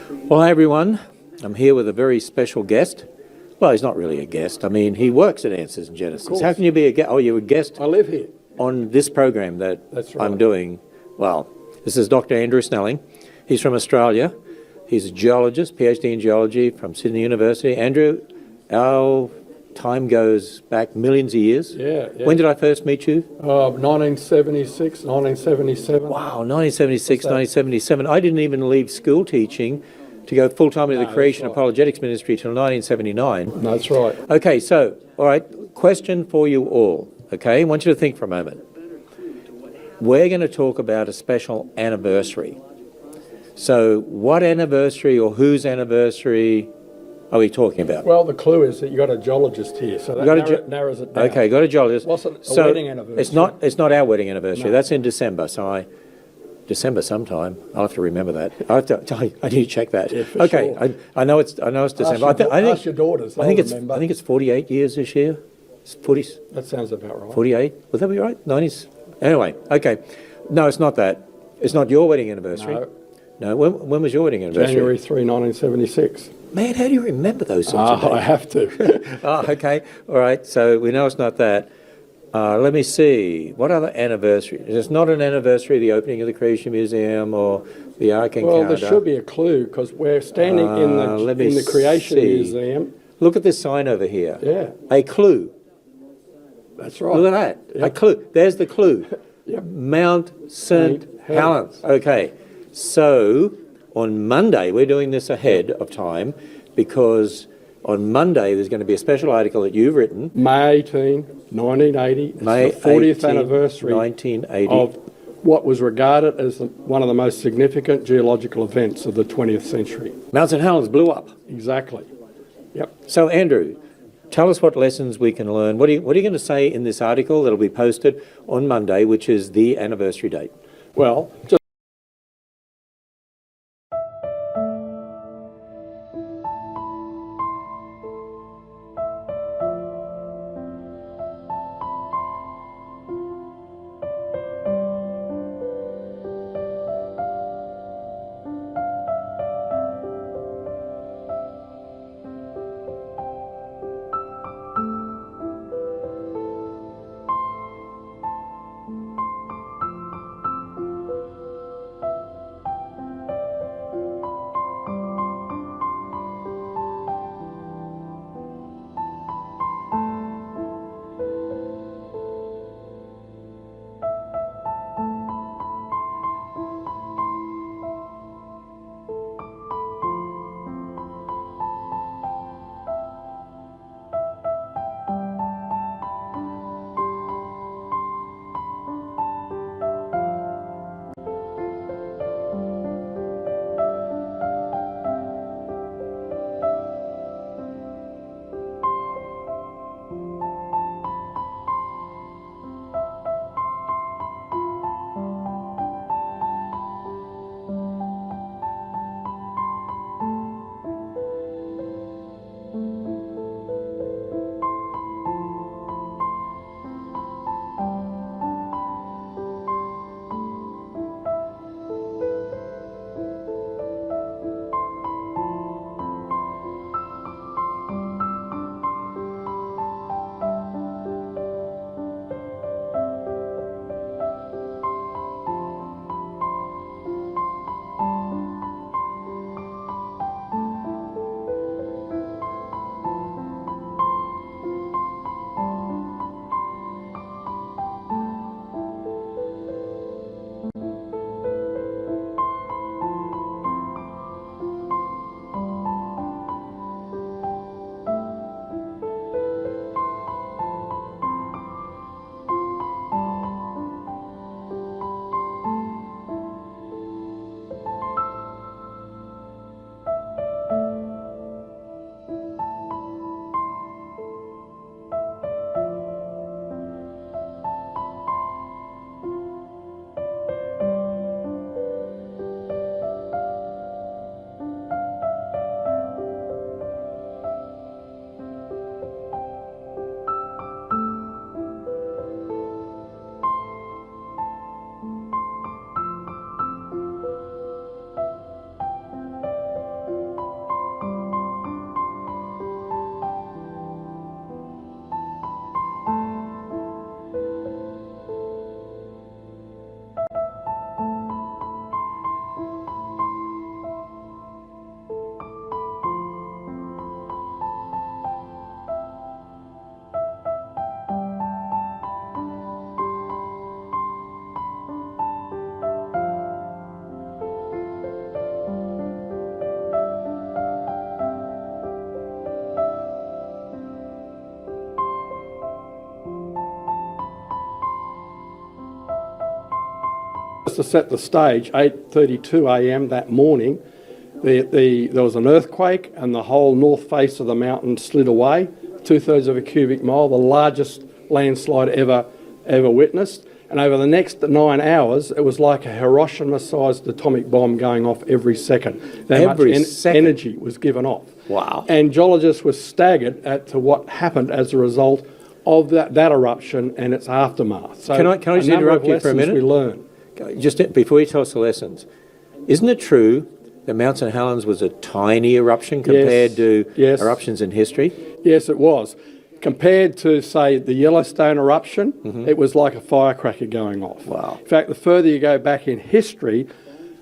Well, hi everyone. I'm here with a very special guest. Well, he's not really a guest. I mean, he works at Answers in Genesis. How can you be a guest? Oh, you're a guest I live here. on this program That's right. I'm doing. Well, this is Dr. Andrew Snelling. He's from Australia. He's a geologist, PhD in geology from Sydney University. Andrew, our time goes back millions of years. Yeah. When did I first meet you? 1976, 1977. Wow, 1976, 1977. I didn't even leave school teaching to go full-time into the Creation Apologetics Ministry till 1979. That's right. Okay, so, all right, question for you all, okay? I want you to think for a moment. We're going to talk about a special anniversary. So what anniversary or whose anniversary are we talking about? Well, the clue is that you got a geologist here, so that narrows it down. Okay, got a geologist. Wasn't a wedding anniversary. It's not our wedding anniversary. No. That's in December, so December sometime. I'll have to remember that. I need to check that. Yeah, for okay, sure. I know it's December. Ask your daughters. I think it's 48 years this year. It's 40. That sounds about right. 48. Would that be right? 90s. Anyway, okay. No, it's not that. It's not your wedding anniversary. No. No. When was your wedding anniversary? January 3, 1976. Man, how do you remember those sorts of dates? I have to. Okay. All right. So we know it's not that. Let me see. What other anniversary? It's not an anniversary of the opening of the Creation Museum or the Ark Encounter. Well, there should be a clue because we're standing in the Creation Museum. Look at this sign over here. Yeah. A clue. That's right. Look at that. Yep. A clue. There's the clue. Yep. Mount St. Helens. Helens. Okay. So on Monday, we're doing this ahead of time because on Monday there's going to be a special article that you've written. May 18, 1980. It's May the 40th 18, anniversary 1980. of what was regarded as one of the most significant geological events of the 20th century. Mount St. Helens blew up. Exactly. Yep. So Andrew, tell us what lessons we can learn. What are you going to say in this article that'll be posted on Monday, which is the anniversary date? Well, just to set the stage, 8:32 a.m. that morning, there was an earthquake and the whole north face of the mountain slid away, 2/3 of a cubic mile, the largest landslide ever witnessed. And over the next 9 hours, it was like a Hiroshima-sized atomic bomb going off every second. That much energy was given off. Wow. And geologists were staggered at to what happened as a result of that eruption and its aftermath. So can I just interrupt you for a minute? We learn. Just before you tell us the lessons, isn't it true that Mount St Helens was a tiny eruption compared to eruptions in history? Yes, it was. Compared to, say, the Yellowstone eruption, it was like a firecracker going off. Wow. In fact, the further you go back in history,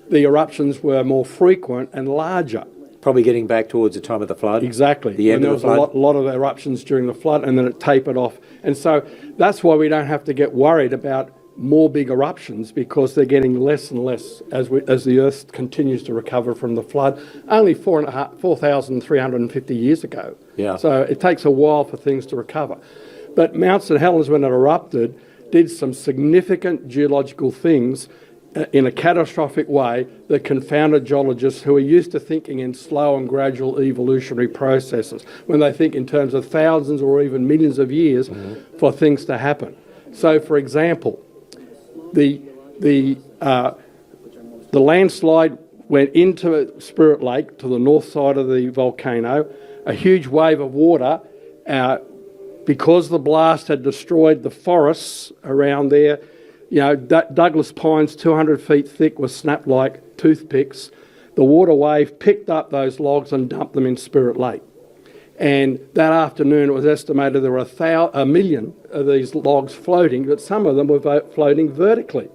the eruptions were more frequent and larger. Probably getting back towards the time of the flood. Exactly. The end of the flood. There was a lot of eruptions during the flood, and then it tapered off. And so that's why we don't have to get worried about more big eruptions, because they're getting less and less as the Earth continues to recover from the flood. Only 4,350 years ago. Yeah. So it takes a while for things to recover. But Mount St Helens, when it erupted, did some significant geological things in a catastrophic way that confounded geologists who are used to thinking in slow and gradual evolutionary processes, when they think in terms of thousands or even millions of years for things to happen. So, for example, the landslide went into Spirit Lake to the north side of the volcano. A huge wave of water, because the blast had destroyed the forests around there. You know, Douglas pines 200 feet thick were snapped like toothpicks. The water wave picked up those logs and dumped them in Spirit Lake. And that afternoon, it was estimated there were 1 million of these logs floating, but some of them were floating vertically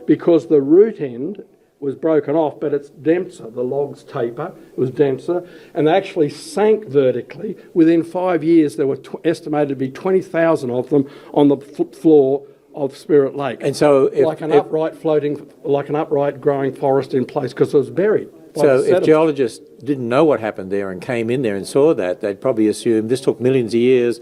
because the root end was broken off, but it's denser. The logs taper, it was denser, and they actually sank vertically. Within 5 years, there were estimated to be 20,000 of them on the floor of Spirit Lake. And so, like an upright growing forest in place, because it was buried. So if geologists didn't know what happened there and came in there and saw that, they'd probably assume this took millions of years.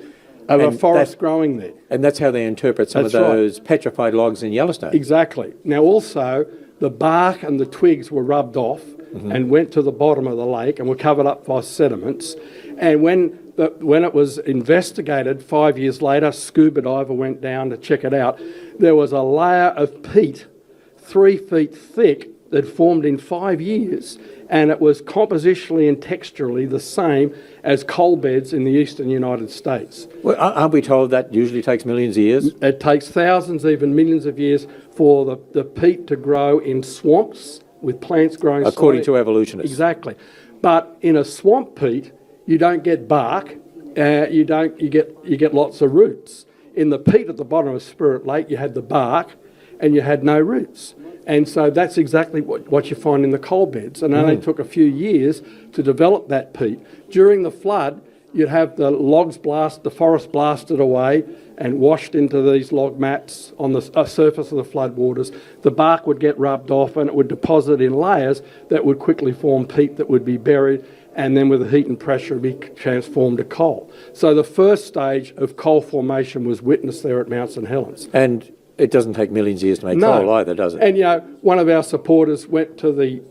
Of a forest growing there. And that's how they interpret some of those petrified logs in Yellowstone. Exactly. Now also, the bark and the twigs were rubbed off and went to the bottom of the lake and were covered up by sediments. And when it was investigated 5 years later, scuba diver went down to check it out, there was a layer of peat 3 feet thick that formed in 5 years, and it was compositionally and texturally the same as coal beds in the eastern United States. Well, aren't we told that usually takes millions of years? It takes thousands, even millions of years for the peat to grow in swamps with plants growing according to evolutionists. Exactly. But in a swamp peat, you don't get bark, you get lots of roots. In the peat at the bottom of Spirit Lake, you had the bark and you had no roots. And so that's exactly what you find in the coal beds. And it only took a few years to develop that peat. During the flood, you'd have the forest blasted away and washed into these log mats on the surface of the floodwaters. The bark would get rubbed off and it would deposit in layers that would quickly form peat that would be buried, and then with the heat and pressure be transformed to coal. So the first stage of coal formation was witnessed there at Mount St Helens. And it doesn't take millions of years to make coal either, does it? And, you know, one of our supporters went to the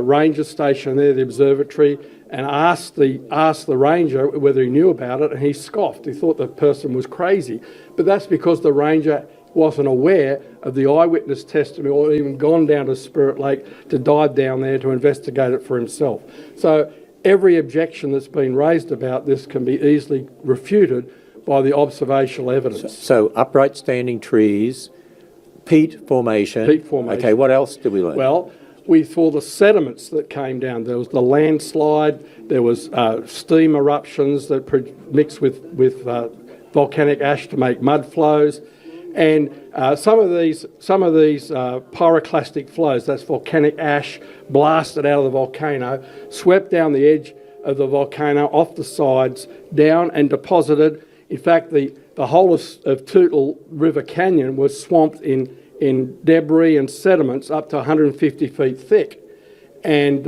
ranger station there, the observatory, and asked the ranger whether he knew about it, and he scoffed. He thought the person was crazy. But that's because the ranger wasn't aware of the eyewitness testimony or even gone down to Spirit Lake to dive down there to investigate it for himself. So every objection that's been raised about this can be easily refuted by the observational evidence. So upright standing trees, peat formation. Peat formation. Okay, what else did we learn? Well, we saw the sediments that came down. There was the landslide, there was steam eruptions that mixed with volcanic ash to make mud flows. And some of these pyroclastic flows, that's volcanic ash blasted out of the volcano, swept down the edge of the volcano, off the sides, down and deposited. In fact, the whole of Tootle River Canyon was swamped in debris and sediments up to 150 feet thick. And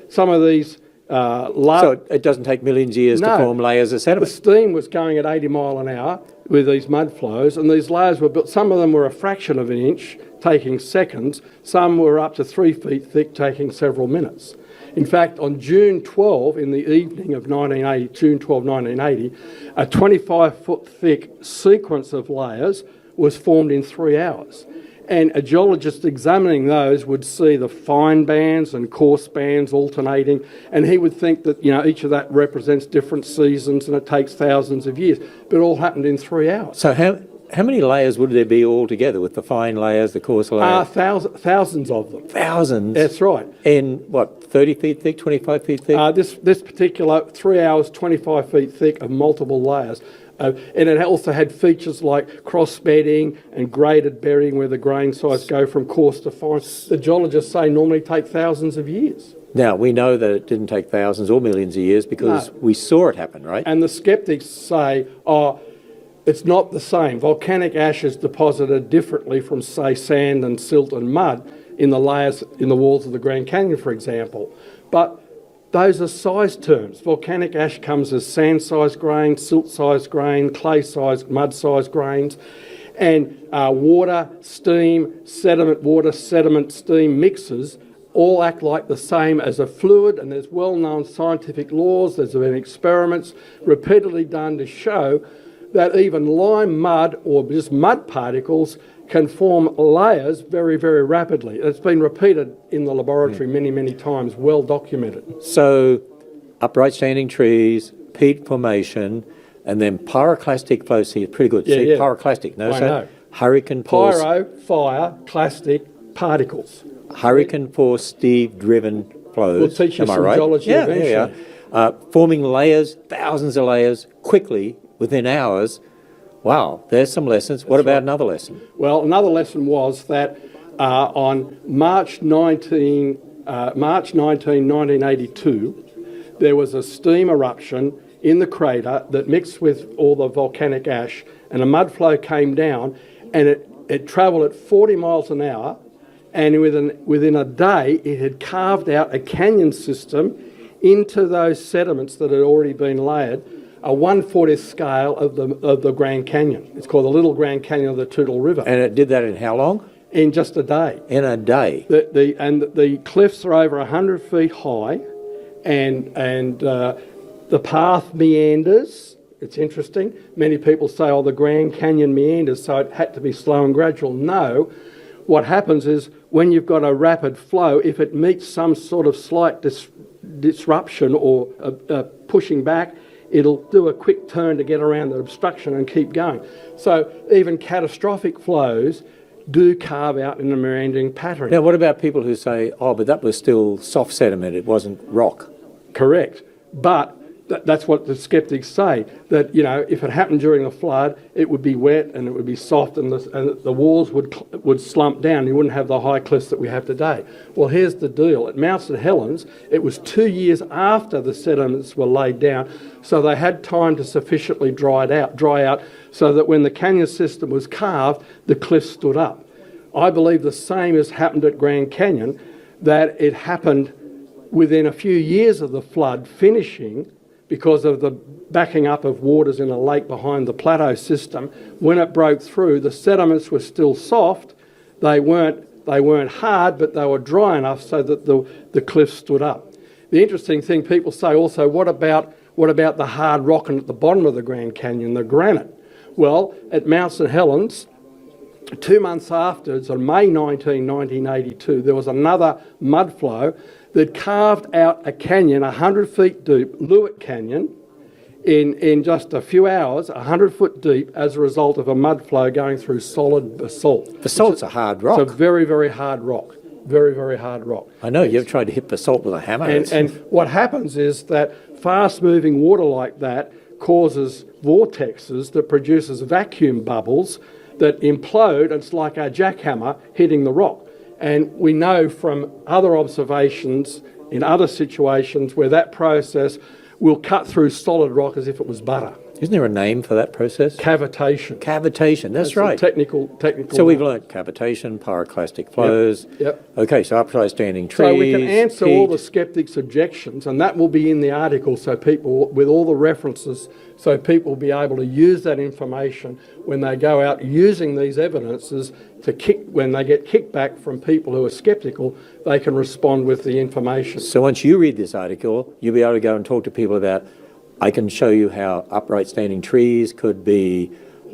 some of these So it doesn't take millions of years to form layers of The sediment. steam was going at 80 mile an hour with these mud flows, and these layers were built. Some of them were a fraction of an inch, taking seconds. Some were up to 3 feet thick, taking several minutes. In fact, on June 12, in the evening of 1980, June 12, 1980, a 25-foot thick sequence of layers was formed in 3 hours. And a geologist examining those would see the fine bands and coarse bands alternating, and he would think that, each of that represents different seasons and it takes thousands of years. But it all happened in 3 hours. So how many layers would there be altogether with the fine layers, the coarse layers? Thousands of them. Thousands? That's right. In, 30 feet thick, 25 feet thick? This particular 3 hours, 25 feet thick of multiple layers. And it also had features like cross-bedding and graded bedding where the grain size go from coarse to fine. The geologists say normally take thousands of years. Now, we know that it didn't take thousands or millions of years because we saw it happen, right? And the skeptics say, it's not the same. Volcanic ash is deposited differently from, say, sand and silt and mud in the layers in the walls of the Grand Canyon, for example. But those are size terms. Volcanic ash comes as sand-sized grain, silt-sized grain, clay-sized, mud-sized grains. And water, steam, sediment, steam mixes all act like the same as a fluid, and there's well-known scientific laws, there's been experiments repeatedly done to show that even lime mud or just mud particles can form layers very, very rapidly. It's been repeated in the laboratory many, many times, well documented. So upright standing trees, peat formation, and then pyroclastic flow. See, it's pretty good. Yeah, See, yeah. pyroclastic. No, I so know. hurricane force. Pyro, fire, clastic, particles. Hurricane force Steve-driven flows. We'll teach you Am I some right? geology eventually. Yeah. Forming layers, thousands of layers, quickly, within hours. Wow, there's some lessons. What about another lesson? Well, another lesson was that on March 19, 1982, there was a steam eruption in the crater that mixed with all the volcanic ash, and a mud flow came down, and it travelled at 40 miles an hour, and within a day it had carved out a canyon system into those sediments that had already been layered, a 1/40th scale of the Grand Canyon. It's called the Little Grand Canyon of the Toutle River. And it did that in how long? In just a day. In a day. The cliffs are over 100 feet high, and the path meanders. It's interesting. Many people say, the Grand Canyon meanders, so it had to be slow and gradual. No. What happens is when you've got a rapid flow, if it meets some sort of slight disruption or pushing back, it'll do a quick turn to get around the obstruction and keep going. So even catastrophic flows do carve out in a meandering pattern. Now, what about people who say, but that was still soft sediment, it wasn't rock? Correct. But that's what the skeptics say, that, if it happened during the flood, it would be wet and it would be soft and the walls would slump down. You wouldn't have the high cliffs that we have today. Well, here's the deal. At Mount St Helens, it was 2 years after the sediments were laid down, so they had time to sufficiently dry out so that when the canyon system was carved, the cliffs stood up. I believe the same has happened at Grand Canyon, that it happened within a few years of the flood finishing, because of the backing up of waters in a lake behind the plateau system. When it broke through, the sediments were still soft. They weren't hard, but they were dry enough so that the cliffs stood up. The interesting thing people say also, what about the hard rock at the bottom of the Grand Canyon, the granite? Well, at Mount St Helens, 2 months afterwards, on May 19, 1982, there was another mud flow that carved out a canyon 100 feet deep, Lewitt Canyon, in just a few hours, 100 foot deep, as a result of a mud flow going through solid basalt. Basalt's a hard rock. It's a very, very hard rock. Very, very hard rock. I know, you've tried to hit basalt with a hammer. And what happens is that fast-moving water like that causes vortexes that produces vacuum bubbles that implode. It's like a jackhammer hitting the rock. And we know from other observations in other situations where that process will cut through solid rock as if it was butter. Isn't there a name for that process? Cavitation. Cavitation, that's a right. Technical. So we've learnt cavitation, pyroclastic flows. Yep. Okay, so upright standing trees. So we can answer all the heat. skeptics' objections, and that will be in the article, so people, with all the references, so people will be able to use that information when they go out using these evidences when they get kickback from people who are sceptical, they can respond with the information. So once you read this article, you'll be able to go and talk to people about, I can show you how upright standing trees could be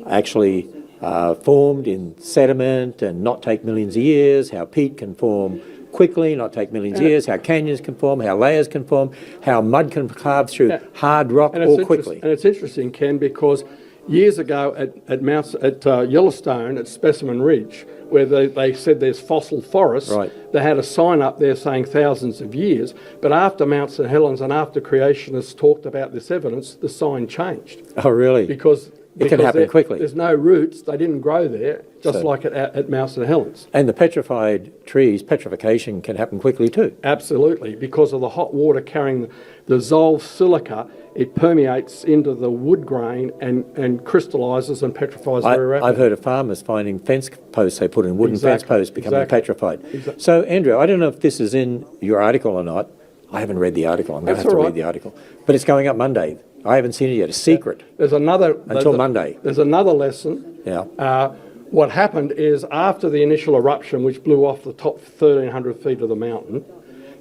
actually formed in sediment and not take millions of years, how peat can form quickly, not take millions of years, how canyons can form, how layers can form, how mud can carve through hard rock all quickly. And it's interesting, Ken, because years ago at Yellowstone, at Specimen Ridge, where they said there's fossil forests, they had a sign up there saying thousands of years, but after Mount St Helens and after creationists talked about this evidence, the sign changed. Oh, really? Because it can happen quickly. There's no roots, they didn't grow there, just like at Mount St Helens. And the petrified trees, petrification can happen quickly too. Absolutely, because of the hot water carrying the dissolved silica, it permeates into the wood grain and crystallises and petrifies very rapidly. I've heard of farmers finding fence posts they put in, wooden fence posts becoming petrified. Exactly. So, Andrew, I don't know if this is in your article or not. I haven't read the article. I'm going to have to read the article. But it's going up Monday. I haven't seen it yet. It's secret. There's another... Until Monday. There's another lesson. Yeah. What happened is after the initial eruption, which blew off the top 1,300 feet of the mountain,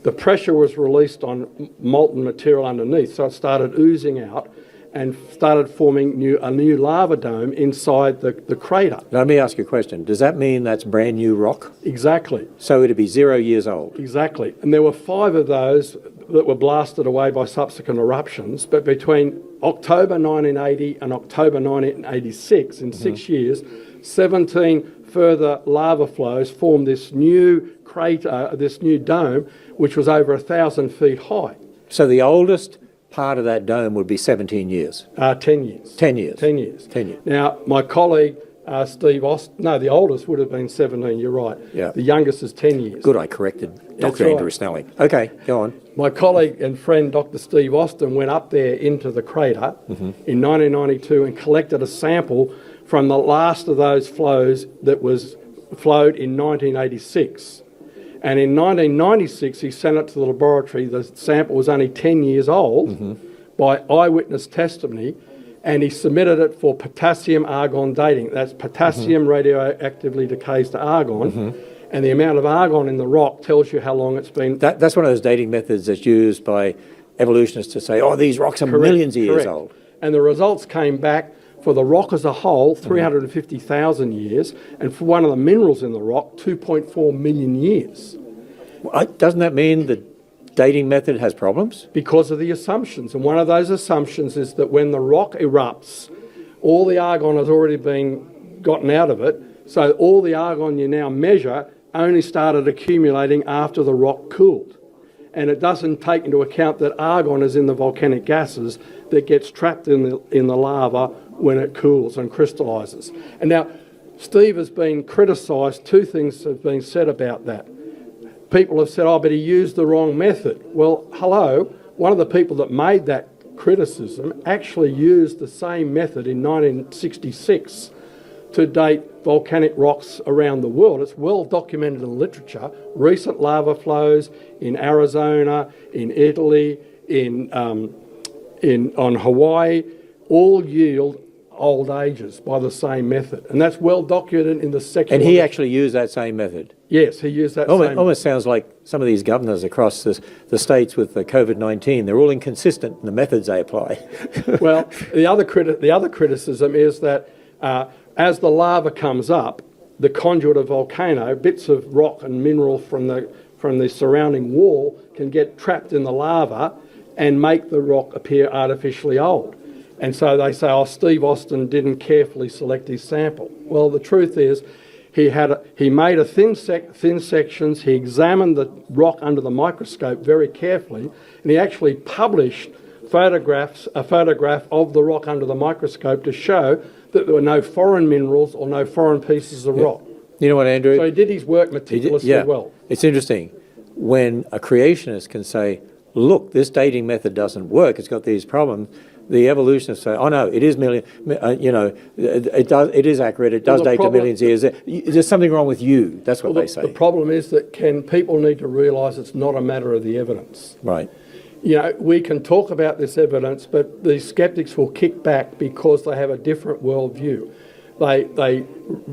the pressure was released on molten material underneath, so it started oozing out and started forming a new lava dome inside the crater. Now, let me ask you a question. Does that mean that's brand new rock? Exactly. So it'd be 0 years old? Exactly. And there were 5 of those that were blasted away by subsequent eruptions, but between October 1980 and October 1986, in 6 years, 17 further lava flows formed this new crater, this new dome, which was over 1,000 feet high. So the oldest part of that dome would be 17 years? 10 years. 10 years? 10 years. 10 years. Now, my colleague, Steve Austin, no, the oldest would have been 17, you're right. Yeah. The youngest is 10 years. Good, I corrected Dr. Andrew Snelling. Okay, go on. My colleague and friend, Dr. Steve Austin, went up there into the crater in 1992 and collected a sample from the last of those flows that was flowed in 1986. And in 1996, he sent it to the laboratory. The sample was only 10 years old by eyewitness testimony, and he submitted it for potassium-argon dating. That's potassium radioactively decays to argon, and the amount of argon in the rock tells you how long it's been. That's one of those dating methods that's used by evolutionists to say, oh, these rocks are millions of years old. And the results came back for the rock as a whole, 350,000 years, and for one of the minerals in the rock, 2.4 million years. Well, doesn't that mean the dating method has problems? Because of the assumptions. And one of those assumptions is that when the rock erupts, all the argon has already been gotten out of it, so all the argon you now measure only started accumulating after the rock cooled. And it doesn't take into account that argon is in the volcanic gases that gets trapped in the lava when it cools and crystallises. And now, Steve has been criticised. 2 things have been said about that. People have said, oh, but he used the wrong method. Well, hello, one of the people that made that criticism actually used the same method in 1966 to date volcanic rocks around the world. It's well documented in literature. Recent lava flows in Arizona, in Italy, on Hawaii, all yield old ages by the same method. And that's well documented in the secular... And he actually used that same method? Yes, he used that same... Almost sounds like some of these governors across the states with the COVID-19, they're all inconsistent in the methods they apply. Well, the other criticism is that as the lava comes up, the conduit of volcano, bits of rock and mineral from the surrounding wall can get trapped in the lava and make the rock appear artificially old. And so they say, oh, Steve Austin didn't carefully select his sample. Well, the truth is he made a thin sections, he examined the rock under the microscope very carefully, and he actually published a photograph of the rock under the microscope to show that there were no foreign minerals or no foreign pieces of rock. You know what, Andrew? So he did his work meticulously well. It's interesting. When a creationist can say, look, this dating method doesn't work, it's got these problems, the evolutionists say, oh no, it is it is accurate, it does date to millions of years. There's something wrong with you. That's what they say. The problem is that people need to realise it's not a matter of the evidence. Right. We can talk about this evidence, but the sceptics will kick back because they have a different worldview. They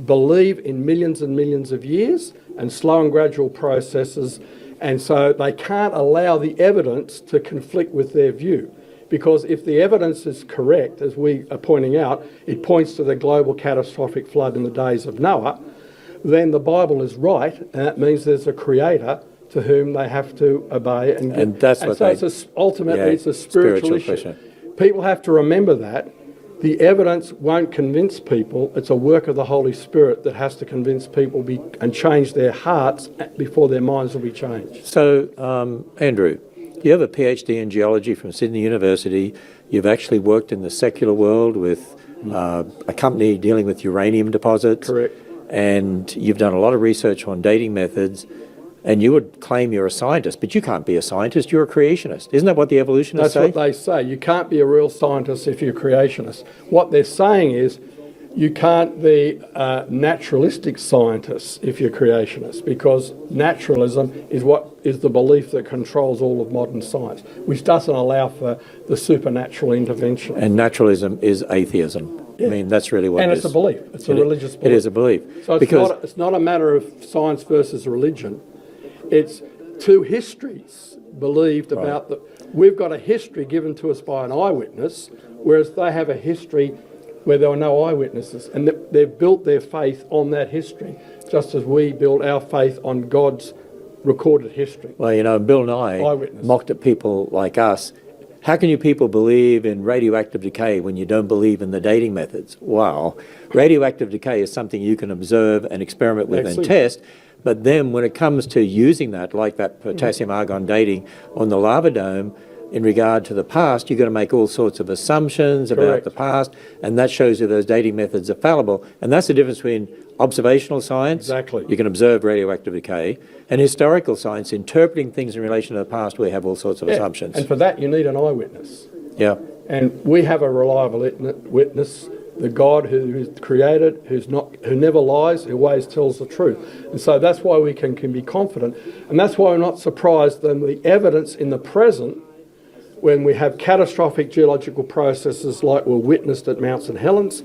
believe in millions and millions of years and slow and gradual processes, and so they can't allow the evidence to conflict with their view. Because if the evidence is correct, as we are pointing out, it points to the global catastrophic flood in the days of Noah, then the Bible is right, and that means there's a creator to whom they have to obey. And that's what they... Ultimately, it's a spiritual issue. People have to remember that. The evidence won't convince people. It's a work of the Holy Spirit that has to convince people and change their hearts before their minds will be changed. So, Andrew, you have a PhD in geology from Sydney University. You've actually worked in the secular world with a company dealing with uranium deposits. Correct. And you've done a lot of research on dating methods. And you would claim you're a scientist, but you can't be a scientist, you're a creationist. Isn't that what the evolutionists say? That's what they say. You can't be a real scientist if you're a creationist. What they're saying is you can't be a naturalistic scientist if you're creationist, because naturalism is the belief that controls all of modern science, which doesn't allow for the supernatural intervention. And naturalism is atheism. Yeah. I mean, that's really what it is. And it's a belief. It's a religious belief. It is a belief. So it's not a matter of science versus religion. It's two histories believed about we've got a history given to us by an eyewitness, whereas they have a history where there were no eyewitnesses, and they've built their faith on that history, just as we build our faith on God's recorded history. Well, Bill Nye mocked at people like us. How can you people believe in radioactive decay when you don't believe in the dating methods? Well, radioactive decay is something you can observe and experiment with and test. But then when it comes to using that, like that potassium argon dating on the lava dome, in regard to the past, you've got to make all sorts of assumptions about the past, and that shows you those dating methods are fallible. And that's the difference between observational science, you can observe radioactive decay, and historical science, interpreting things in relation to the past, we have all sorts of assumptions. And for that, you need an eyewitness. Yeah. And we have a reliable witness, the God who is created, who never lies, who always tells the truth. And so that's why we can be confident. And that's why we're not surprised that the evidence in the present, when we have catastrophic geological processes like were witnessed at Mount St Helens,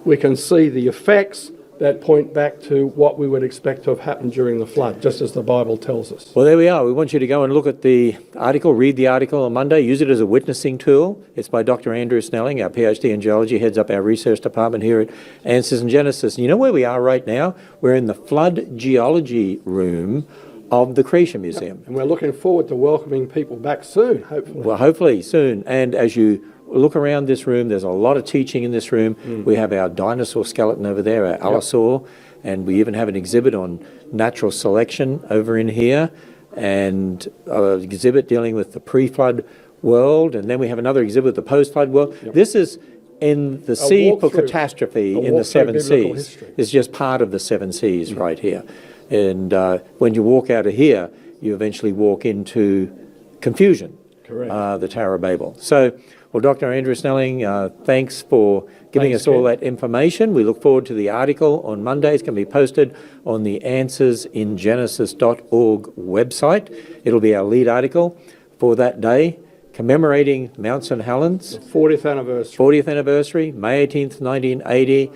we can see the effects that point back to what we would expect to have happened during the flood, just as the Bible tells us. Well, there we are. We want you to go and look at the article, read the article on Monday, use it as a witnessing tool. It's by Dr. Andrew Snelling, our PhD in geology, heads up our research department here at Answers in Genesis. And you know where we are right now? We're in the flood geology room of the Creation Museum. And we're looking forward to welcoming people back soon, hopefully. Well, hopefully soon. And as you look around this room, there's a lot of teaching in this room. We have our dinosaur skeleton over there, our allosaur, and we even have an exhibit on natural selection over in here, and an exhibit dealing with the pre-flood world, and then we have another exhibit, the post-flood world. This is in the sea for catastrophe in the seven seas. It's just part of the seven seas right here. And when you walk out of here, you eventually walk into confusion, the Tower of Babel. So, well, Dr. Andrew Snelling, thanks for giving us all that information. We look forward to the article on Monday. It's going to be posted on the answersingenesis.org website. It'll be our lead article for that day, commemorating Mount St Helens. 40th anniversary. 40th anniversary, May 18th, 1980.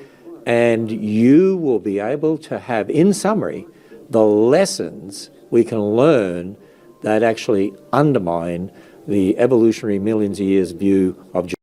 And you will be able to have, in summary, the lessons we can learn that actually undermine the evolutionary millions of years view of